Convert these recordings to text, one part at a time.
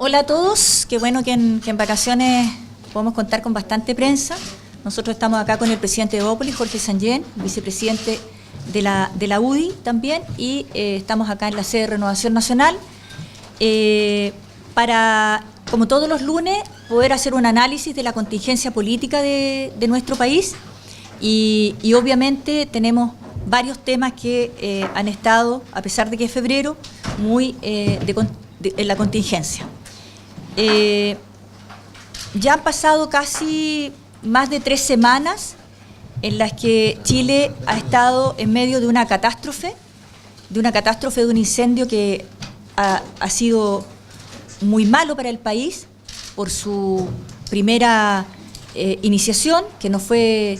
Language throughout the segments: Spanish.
Hola a todos, qué bueno que en vacaciones podemos contar con bastante prensa. Nosotros estamos acá con el presidente de Evópolis, Jorge Sanyén, vicepresidente de la UDI también, y estamos acá en la sede de Renovación Nacional para, como todos los lunes, poder hacer un análisis de la contingencia política de nuestro país y obviamente tenemos varios temas que han estado, a pesar de que es febrero, muy en la contingencia. Ya han pasado casi más de 3 semanas en las que Chile ha estado en medio de una catástrofe, de un incendio que ha sido muy malo para el país por su primera iniciación, que no fue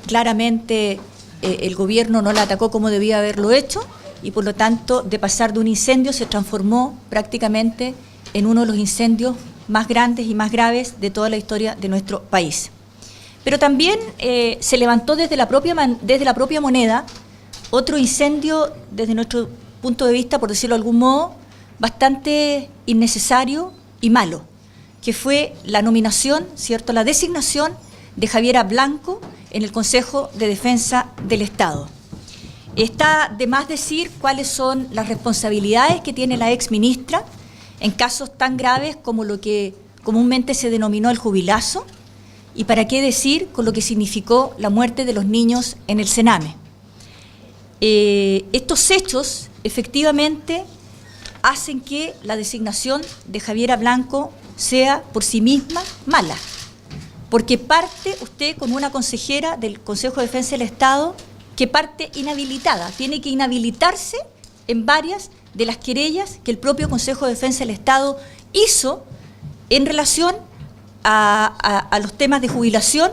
claramente, el gobierno no la atacó como debía haberlo hecho, y por lo tanto, de pasar de un incendio se transformó prácticamente en uno de los incendios más grandes y más graves de toda la historia de nuestro país. Pero también se levantó desde la propia moneda otro incendio, desde nuestro punto de vista, por decirlo de algún modo, bastante innecesario y malo, que fue la nominación, ¿cierto?, la designación de Javiera Blanco en el Consejo de Defensa del Estado. Está de más decir cuáles son las responsabilidades que tiene la exministra en casos tan graves como lo que comúnmente se denominó el jubilazo, y para qué decir con lo que significó la muerte de los niños en el Sename. Estos hechos efectivamente hacen que la designación de Javiera Blanco sea por sí misma mala, porque parte usted como una consejera del Consejo de Defensa del Estado que parte inhabilitada, tiene que inhabilitarse en varias de las querellas que el propio Consejo de Defensa del Estado hizo en relación a los temas de jubilación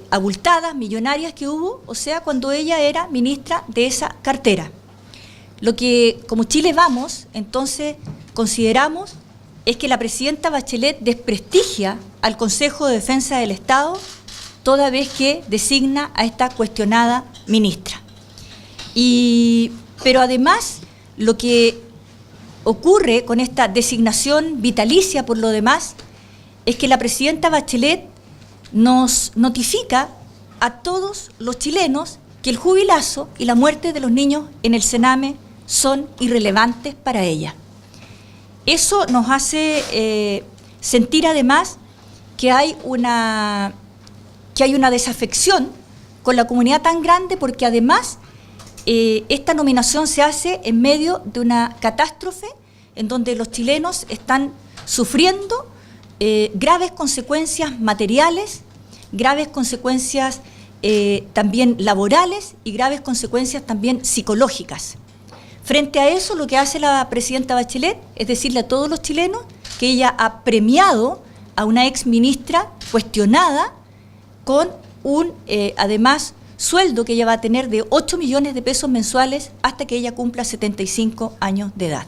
abultadas, millonarias que hubo, o sea, cuando ella era ministra de esa cartera. Lo que como Chile Vamos, entonces, consideramos es que la presidenta Bachelet desprestigia al Consejo de Defensa del Estado toda vez que designa a esta cuestionada ministra. Pero además, lo que ocurre con esta designación vitalicia por lo demás es que la presidenta Bachelet nos notifica a todos los chilenos que el jubilazo y la muerte de los niños en el Sename son irrelevantes para ella. Eso nos hace sentir además que hay una desafección con la comunidad tan grande, porque además esta nominación se hace en medio de una catástrofe en donde los chilenos están sufriendo graves consecuencias materiales, graves consecuencias también laborales y graves consecuencias también psicológicas. Frente a eso, lo que hace la presidenta Bachelet es decirle a todos los chilenos que ella ha premiado a una exministra cuestionada con un, además, sueldo que ella va a tener de 8 millones de pesos mensuales hasta que ella cumpla 75 años de edad.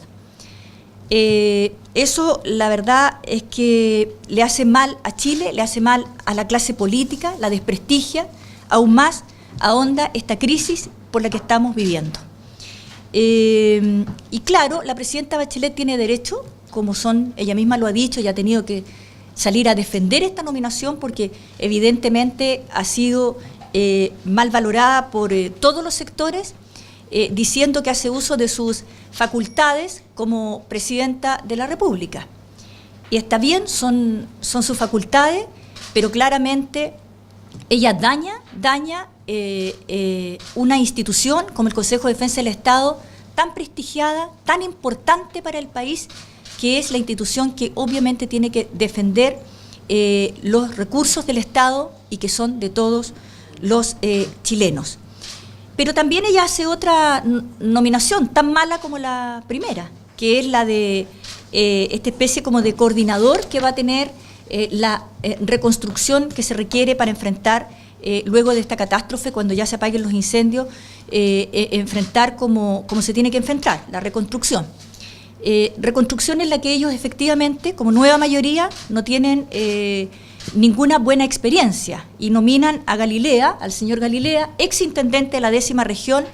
Eso, la verdad, es que le hace mal a Chile, le hace mal a la clase política, la desprestigia, aún más ahonda esta crisis por la que estamos viviendo. Y claro, la presidenta Bachelet tiene derecho, como ella misma lo ha dicho, y ha tenido que salir a defender esta nominación porque evidentemente ha sido mal valorada por todos los sectores, diciendo que hace uso de sus facultades como presidenta de la República. Y está bien, son sus facultades, pero claramente ella daña una institución como el Consejo de Defensa del Estado, tan prestigiada, tan importante para el país, que es la institución que obviamente tiene que defender los recursos del Estado y que son de todos los chilenos. Pero también ella hace otra nominación tan mala como la primera, que es la de esta especie como de coordinador que va a tener la reconstrucción que se requiere para enfrentar luego de esta catástrofe, cuando ya se apaguen los incendios, enfrentar como se tiene que enfrentar, la reconstrucción. Reconstrucción en la que ellos efectivamente, como nueva mayoría, no tienen ninguna buena experiencia y nominan a Galilea, al señor Galilea, exintendente de la 10ª región,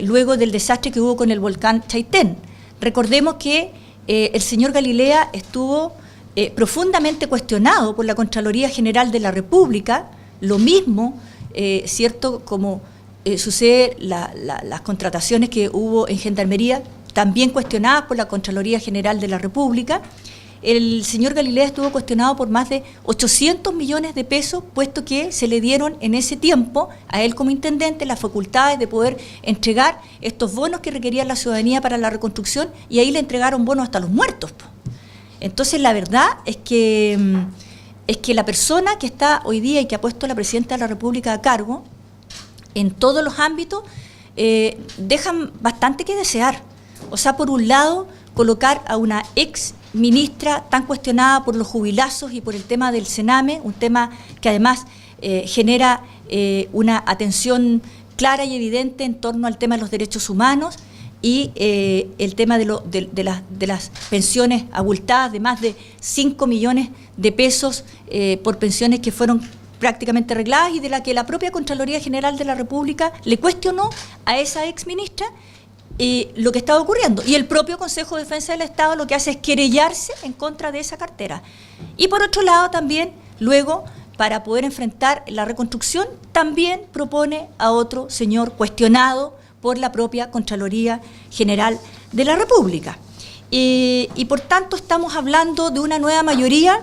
luego del desastre que hubo con el volcán Chaitén. Recordemos que el señor Galilea estuvo profundamente cuestionado por la Contraloría General de la República, lo mismo, cierto, como sucede las contrataciones que hubo en Gendarmería, también cuestionadas por la Contraloría General de la República. El señor Galilea estuvo cuestionado por más de 800 millones de pesos, puesto que se le dieron en ese tiempo a él como intendente las facultades de poder entregar estos bonos que requería la ciudadanía para la reconstrucción, y ahí le entregaron bonos hasta los muertos. Entonces la verdad es que la persona que está hoy día y que ha puesto a la Presidenta de la República a cargo, en todos los ámbitos, dejan bastante que desear. O sea, por un lado, colocar a una ex ministra tan cuestionada por los jubilazos y por el tema del Sename, un tema que además genera una atención clara y evidente en torno al tema de los derechos humanos, y el tema de las pensiones abultadas de más de 5 millones de pesos por pensiones que fueron prácticamente arregladas, y de la que la propia Contraloría General de la República le cuestionó a esa exministra lo que estaba ocurriendo. Y el propio Consejo de Defensa del Estado lo que hace es querellarse en contra de esa cartera. Y por otro lado también, luego, para poder enfrentar la reconstrucción, también propone a otro señor cuestionado por la propia Contraloría General de la República. Y por tanto estamos hablando de una nueva mayoría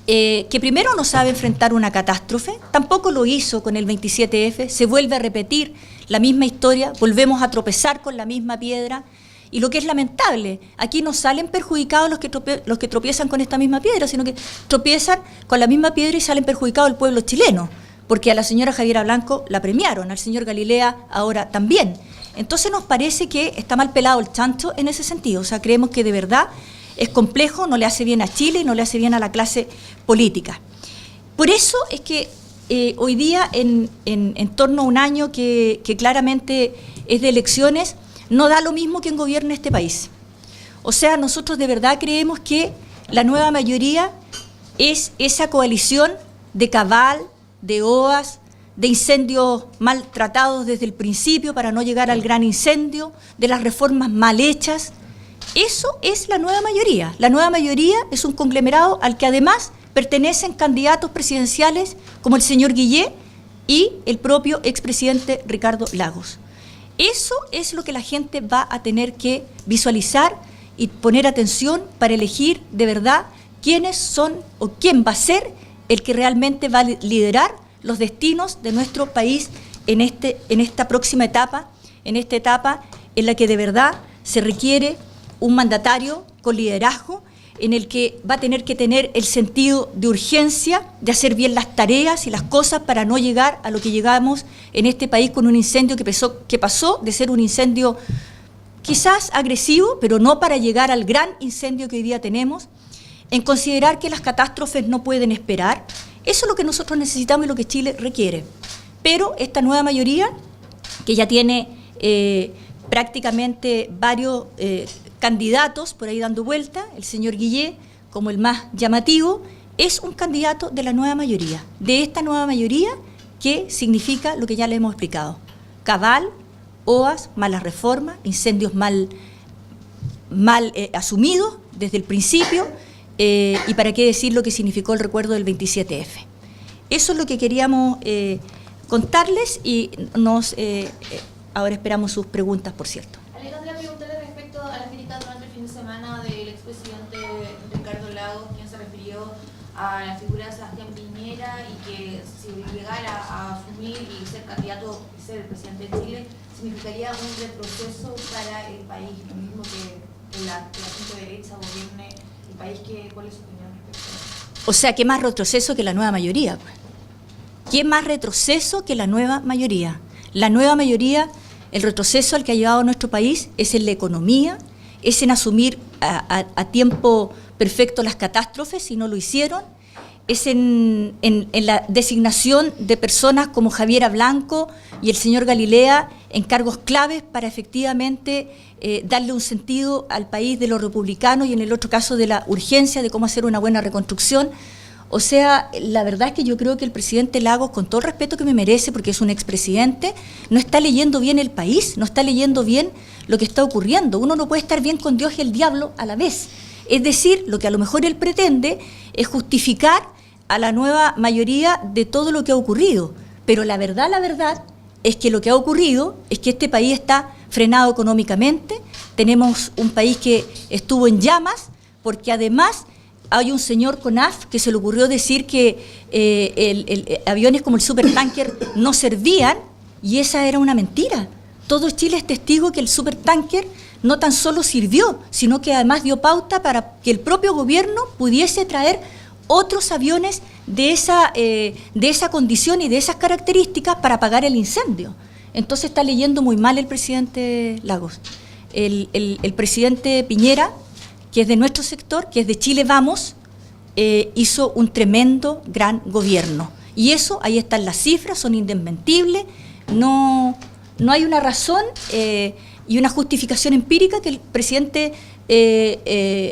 que primero no sabe enfrentar una catástrofe, tampoco lo hizo con el 27F, se vuelve a repetir la misma historia, volvemos a tropezar con la misma piedra, y lo que es lamentable, aquí no salen perjudicados los que tropiezan con esta misma piedra, sino que tropiezan con la misma piedra y salen perjudicados el pueblo chileno, porque a la señora Javiera Blanco la premiaron, al señor Galilea ahora también. Entonces nos parece que está mal pelado el chancho en ese sentido, o sea, creemos que de verdad es complejo, no le hace bien a Chile y no le hace bien a la clase política. Por eso es que hoy día, en torno a un año que claramente es de elecciones, no da lo mismo quien gobierne este país. O sea, nosotros de verdad creemos que la nueva mayoría es esa coalición de Cabal, de OAS, de incendios maltratados desde el principio para no llegar al gran incendio, de las reformas mal hechas. Eso es la nueva mayoría. La nueva mayoría es un conglomerado al que además pertenecen candidatos presidenciales como el señor Guillé y el propio expresidente Ricardo Lagos. Eso es lo que la gente va a tener que visualizar y poner atención para elegir de verdad quiénes son o quién va a ser el que realmente va a liderar los destinos de nuestro país en esta próxima etapa, en esta etapa en la que de verdad se requiere un mandatario con liderazgo, en el que va a tener que tener el sentido de urgencia, de hacer bien las tareas y las cosas para no llegar a lo que llegamos en este país con un incendio que pasó de ser un incendio quizás agresivo, pero no para llegar al gran incendio que hoy día tenemos, en considerar que las catástrofes no pueden esperar. Eso es lo que nosotros necesitamos y lo que Chile requiere. Pero esta nueva mayoría, que ya tiene prácticamente varios candidatos por ahí dando vuelta, el señor Guillé como el más llamativo, es un candidato de la nueva mayoría, de esta nueva mayoría que significa lo que ya le hemos explicado: Cabal, OAS, malas reformas, incendios mal asumidos desde el principio, y para qué decir lo que significó el recuerdo del 27F. Eso es lo que queríamos contarles, y ahora esperamos sus preguntas, por cierto. Alejandra, preguntarle respecto a las críticas durante el fin de semana del expresidente Ricardo Lagos, quien se refirió a la figura de Sebastián Piñera, y que si llegara a asumir y ser candidato y ser el presidente de Chile, significaría un retroceso para el país, lo mismo que la centro-derecha gobierne el país. ¿Cuál es su opinión respecto a eso? O sea, ¿qué más retroceso que la nueva mayoría? ¿Qué más retroceso que la nueva mayoría? La nueva mayoría, el retroceso al que ha llevado a nuestro país es en la economía, es en asumir a tiempo perfecto las catástrofes, si no lo hicieron, es en la designación de personas como Javiera Blanco y el señor Galilea en cargos claves para efectivamente darle un sentido al país de los republicanos, y en el otro caso de la urgencia de cómo hacer una buena reconstrucción. O sea, la verdad es que yo creo que el presidente Lagos, con todo el respeto que me merece, porque es un expresidente, no está leyendo bien el país, no está leyendo bien lo que está ocurriendo. Uno no puede estar bien con Dios y el diablo a la vez. Es decir, lo que a lo mejor él pretende es justificar a la nueva mayoría de todo lo que ha ocurrido. Pero la verdad es que lo que ha ocurrido es que este país está frenado económicamente, tenemos un país que estuvo en llamas, porque además hay un señor CONAF que se le ocurrió decir que aviones como el supertanker no servían, y esa era una mentira. Todo Chile es testigo que el supertanker no tan solo sirvió, sino que además dio pauta para que el propio gobierno pudiese traer otros aviones de esa condición y de esas características para apagar el incendio. Entonces está leyendo muy mal el presidente Lagos. El presidente Piñera, que es de nuestro sector, que es de Chile Vamos, hizo un tremendo, gran gobierno. Y eso, ahí están las cifras, son indesmentibles, no hay una razón y una justificación empírica que el presidente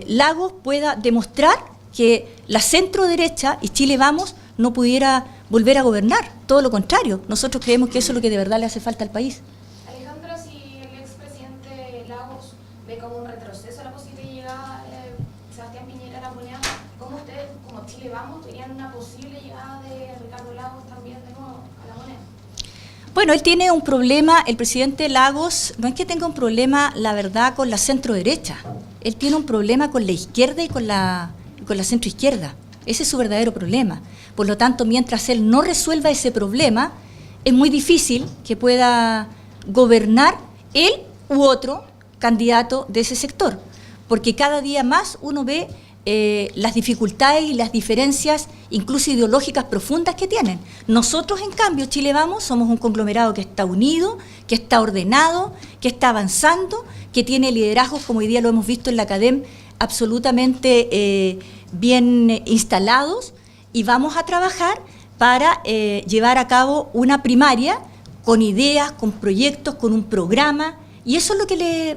Lagos pueda demostrar que la centro-derecha y Chile Vamos no pudiera volver a gobernar. Todo lo contrario, nosotros creemos que eso es lo que de verdad le hace falta al país. Alejandra, si el expresidente Lagos ve como un retroceso a la posible llegada de Sebastián Piñera a la moneda, ¿cómo ustedes, como Chile Vamos, verían una posible llegada de Ricardo Lagos también de nuevo a la moneda? Bueno, él tiene un problema, el presidente Lagos, no es que tenga un problema, la verdad, con la centro-derecha. Él tiene un problema con la izquierda y con la centro-izquierda. Ese es su verdadero problema. Por lo tanto, mientras él no resuelva ese problema, es muy difícil que pueda gobernar él u otro candidato de ese sector, porque cada día más uno ve las dificultades y las diferencias, incluso ideológicas profundas que tienen. Nosotros, en cambio, Chile Vamos, somos un conglomerado que está unido, que está ordenado, que está avanzando, que tiene liderazgos, como hoy día lo hemos visto en la academia, absolutamente bien instalados, y vamos a trabajar para llevar a cabo una primaria con ideas, con proyectos, con un programa, y eso es lo que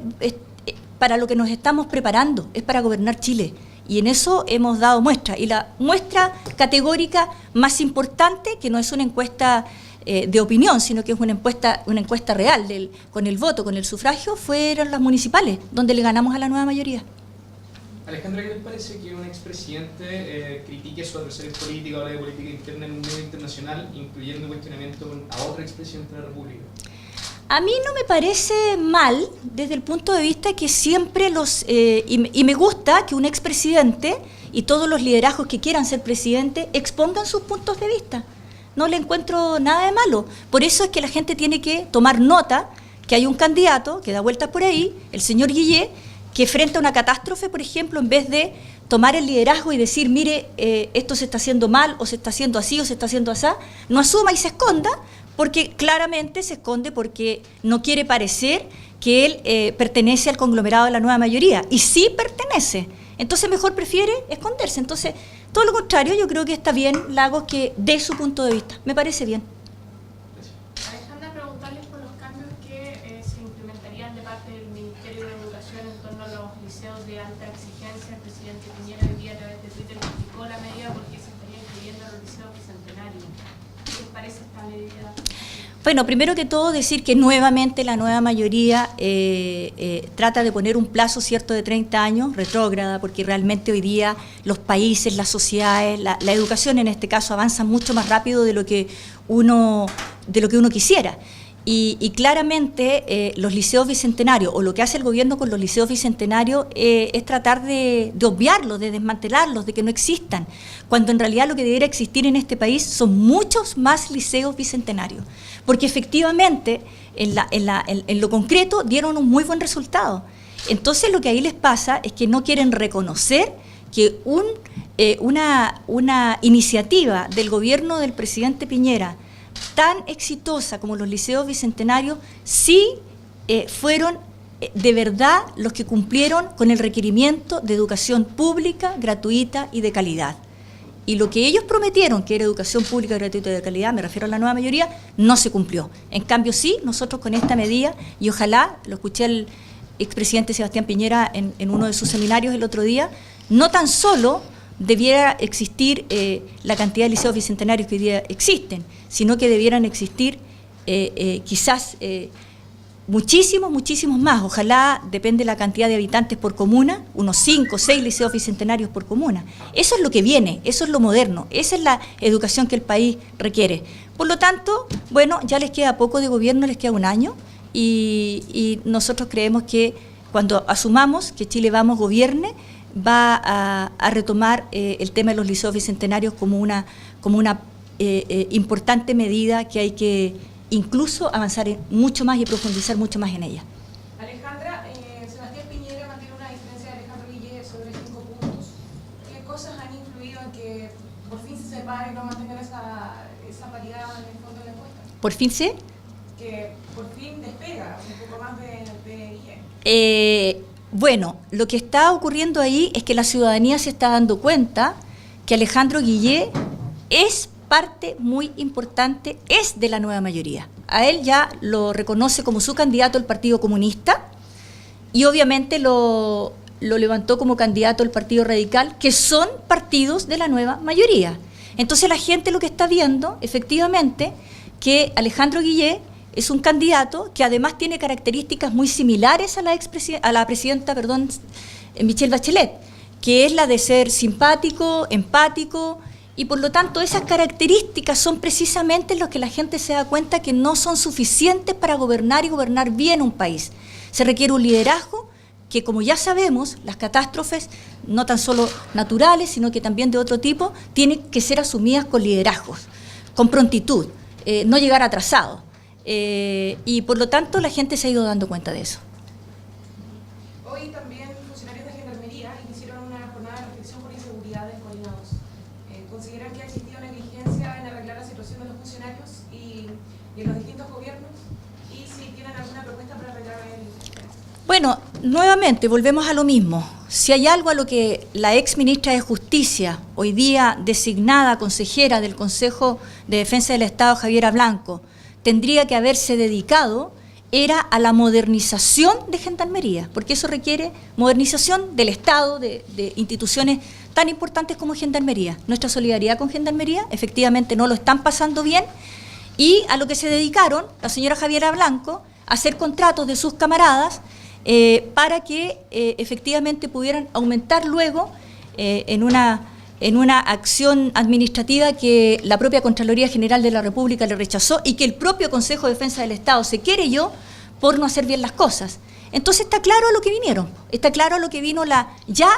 para lo que nos estamos preparando, es para gobernar Chile, y en eso hemos dado muestra, y la muestra categórica más importante, que no es una encuesta de opinión, sino que es una encuesta real, con el voto, con el sufragio, fueron las municipales, donde le ganamos a la nueva mayoría. Alejandra, ¿qué les parece que un expresidente critique a su adversario político, habla de política interna en un medio internacional, incluyendo cuestionamiento a otro expresidente de la República? A mí no me parece mal, desde el punto de vista que siempre y me gusta que un expresidente y todos los liderazgos que quieran ser presidente expongan sus puntos de vista. No le encuentro nada de malo. Por eso es que la gente tiene que tomar nota que hay un candidato que da vueltas por ahí, el señor Guillé, que frente a una catástrofe, por ejemplo, en vez de tomar el liderazgo y decir, mire, esto se está haciendo mal, o se está haciendo así, o se está haciendo así, no asuma y se esconda, porque claramente se esconde porque no quiere parecer que él pertenece al conglomerado de la nueva mayoría, y sí pertenece, entonces mejor prefiere esconderse. Entonces, todo lo contrario, yo creo que está bien Lagos que dé su punto de vista, me parece bien. Alejandra, preguntarles por los cambios que se implementarían de parte del Ministerio de Educación en torno a los liceos de alta exigencia. El presidente Piñera hoy día a través de Twitter criticó la medida porque se estaría incluyendo a los liceos bicentenarios. ¿Qué les parece esta medida? Bueno, primero que todo decir que nuevamente la nueva mayoría trata de poner un plazo cierto de 30 años, retrógrada, porque realmente hoy día los países, las sociedades, la educación en este caso avanza mucho más rápido de lo que uno quisiera. Y claramente los liceos bicentenarios, o lo que hace el gobierno con los liceos bicentenarios, es tratar de obviarlos, de desmantelarlos, de que no existan, cuando en realidad lo que debiera existir en este país son muchos más liceos bicentenarios, porque efectivamente en lo concreto dieron un muy buen resultado. Entonces lo que ahí les pasa es que no quieren reconocer que una iniciativa del gobierno del presidente Piñera tan exitosa como los liceos bicentenarios, sí fueron de verdad los que cumplieron con el requerimiento de educación pública, gratuita y de calidad. Y lo que ellos prometieron, que era educación pública, gratuita y de calidad, me refiero a la nueva mayoría, no se cumplió. En cambio sí, nosotros con esta medida, y ojalá, lo escuché al expresidente Sebastián Piñera en uno de sus seminarios el otro día, no tan solo debiera existir la cantidad de liceos bicentenarios que hoy día existen, sino que debieran existir quizás muchísimos más. Ojalá, depende de la cantidad de habitantes por comuna, unos 5 o 6 liceos bicentenarios por comuna. Eso es lo que viene, eso es lo moderno, esa es la educación que el país requiere. Por lo tanto, bueno, ya les queda poco de gobierno, les queda un año, y nosotros creemos que cuando asumamos que Chile Vamos gobierne, va a retomar el tema de los liceos bicentenarios como una importante medida que hay que incluso avanzar mucho más y profundizar mucho más en ella. Alejandra, Sebastián Piñera mantiene una diferencia de Alejandro Guille sobre 5 puntos. ¿Qué cosas han influido en que por fin se separe y no mantengan esa paridad en el fondo de la encuesta? ¿Por fin se? Que por fin despega un poco más de Guille. Bueno, lo que está ocurriendo ahí es que la ciudadanía se está dando cuenta que Alejandro Guille es parte muy importante, es de la nueva mayoría. A él ya lo reconoce como su candidato el Partido Comunista y obviamente lo levantó como candidato el Partido Radical, que son partidos de la nueva mayoría. Entonces la gente lo que está viendo, efectivamente, que Alejandro Guille es un candidato que además tiene características muy similares a la presidenta Michelle Bachelet, que es la de ser simpático, empático, y por lo tanto esas características son precisamente los que la gente se da cuenta que no son suficientes para gobernar y gobernar bien un país. Se requiere un liderazgo que, como ya sabemos, las catástrofes, no tan solo naturales, sino que también de otro tipo, tienen que ser asumidas con liderazgos, con prontitud, no llegar atrasado. Y por lo tanto la gente se ha ido dando cuenta de eso. Hoy también funcionarios de Gendarmería hicieron una jornada de reflexión por inseguridad en Colina 2. ¿Consideran que ha existido negligencia en arreglar la situación de los funcionarios y en los distintos gobiernos? Y si tienen alguna propuesta para arreglar el... Bueno, nuevamente volvemos a lo mismo. Si hay algo a lo que la ex ministra de Justicia, hoy día designada consejera del Consejo de Defensa del Estado, Javiera Blanco, tendría que haberse dedicado, era a la modernización de Gendarmería, porque eso requiere modernización del Estado, de instituciones tan importantes como Gendarmería. Nuestra solidaridad con Gendarmería, efectivamente no lo están pasando bien, y a lo que se dedicaron la señora Javiera Blanco, a hacer contratos de sus camaradas para que efectivamente pudieran aumentar luego en una acción administrativa que la propia Contraloría General de la República le rechazó y que el propio Consejo de Defensa del Estado se querelló por no hacer bien las cosas. Entonces está claro a lo que vinieron, está claro a lo que vino ya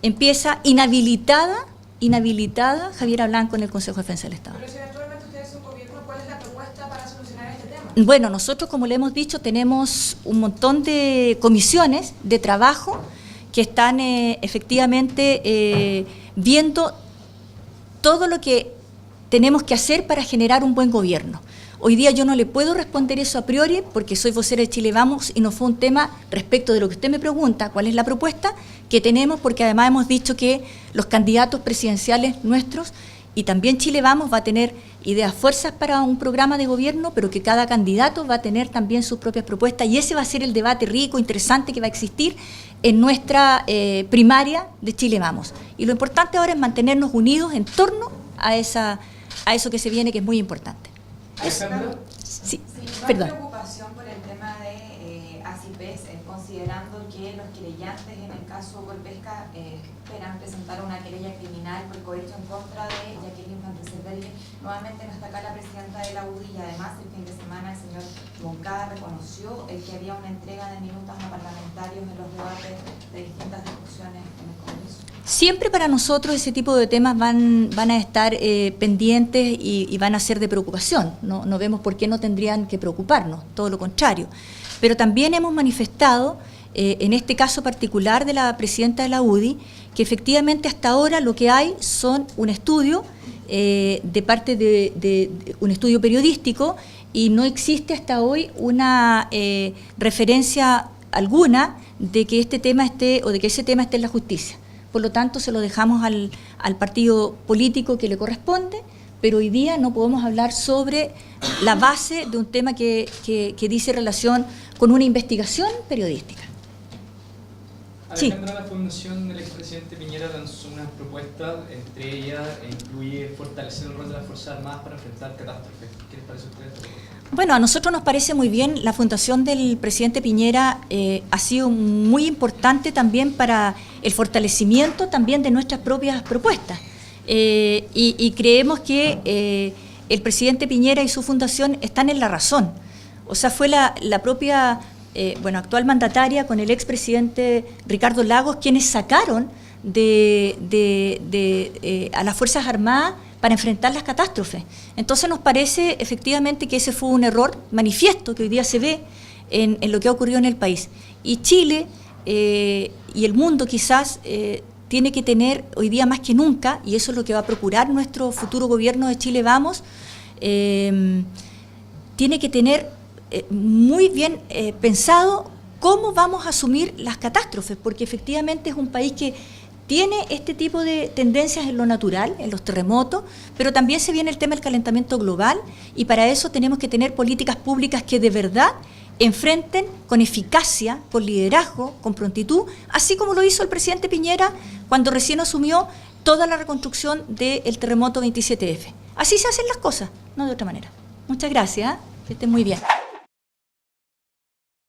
empieza inhabilitada Javiera Blanco en el Consejo de Defensa del Estado. Pero si eventualmente ustedes son gobierno, ¿cuál es la propuesta para solucionar este tema? Bueno, nosotros, como le hemos dicho, tenemos un montón de comisiones de trabajo que están efectivamente viendo todo lo que tenemos que hacer para generar un buen gobierno. Hoy día yo no le puedo responder eso a priori porque soy vocera de Chile Vamos y no fue un tema respecto de lo que usted me pregunta, cuál es la propuesta que tenemos, porque además hemos dicho que los candidatos presidenciales nuestros y también Chile Vamos va a tener ideas fuerzas para un programa de gobierno, pero que cada candidato va a tener también sus propias propuestas y ese va a ser el debate rico, interesante que va a existir en nuestra primaria de Chile Vamos. Y lo importante ahora es mantenernos unidos en torno a eso que se viene, que es muy importante. Alejandra. Sí, ¿No perdón. hay preocupación por el tema de ACIPES, considerando que los querellantes en el caso Colpesca esperan presentar una querella criminal por cohecho en contra de Jacqueline Van Rieselberghe? Nuevamente no está acá la presidenta de la UDI y además el fin de semana el señor Moncada reconoció que había una entrega de minutos a parlamentarios en los debates de distintas discusiones en el Congreso. Siempre para nosotros ese tipo de temas van a estar pendientes y van a ser de preocupación. No vemos por qué no tendrían que preocuparnos, todo lo contrario. Pero también hemos manifestado, en este caso particular de la presidenta de la UDI, que efectivamente hasta ahora lo que hay son un estudio de parte de un estudio periodístico y no existe hasta hoy una referencia alguna de que este tema esté o de que ese tema esté en la justicia. Por lo tanto, se lo dejamos al partido político que le corresponde, pero hoy día no podemos hablar sobre la base de un tema que dice relación con una investigación periodística. Sí. Alejandra, la fundación del expresidente Piñera lanzó unas propuestas, entre ellas incluye fortalecer el rol de las Fuerzas Armadas para enfrentar catástrofes. ¿Qué les parece a ustedes? Bueno, a nosotros nos parece muy bien. La fundación del presidente Piñera ha sido muy importante también para el fortalecimiento también de nuestras propias propuestas. Y creemos que el presidente Piñera y su fundación están en la razón. O sea, fue la propia actual mandataria con el expresidente Ricardo Lagos quienes sacaron a las Fuerzas Armadas para enfrentar las catástrofes. Entonces nos parece efectivamente que ese fue un error manifiesto que hoy día se ve en lo que ha ocurrido en el país. Y Chile y el mundo quizás tiene que tener hoy día más que nunca, y eso es lo que va a procurar nuestro futuro gobierno de Chile Vamos, tiene que tener muy bien pensado cómo vamos a asumir las catástrofes, porque efectivamente es un país que tiene este tipo de tendencias en lo natural, en los terremotos, pero también se viene el tema del calentamiento global, y para eso tenemos que tener políticas públicas que de verdad enfrenten con eficacia, con liderazgo, con prontitud, así como lo hizo el presidente Piñera cuando recién asumió toda la reconstrucción del terremoto 27F. Así se hacen las cosas, no de otra manera. Muchas gracias, que estén muy bien.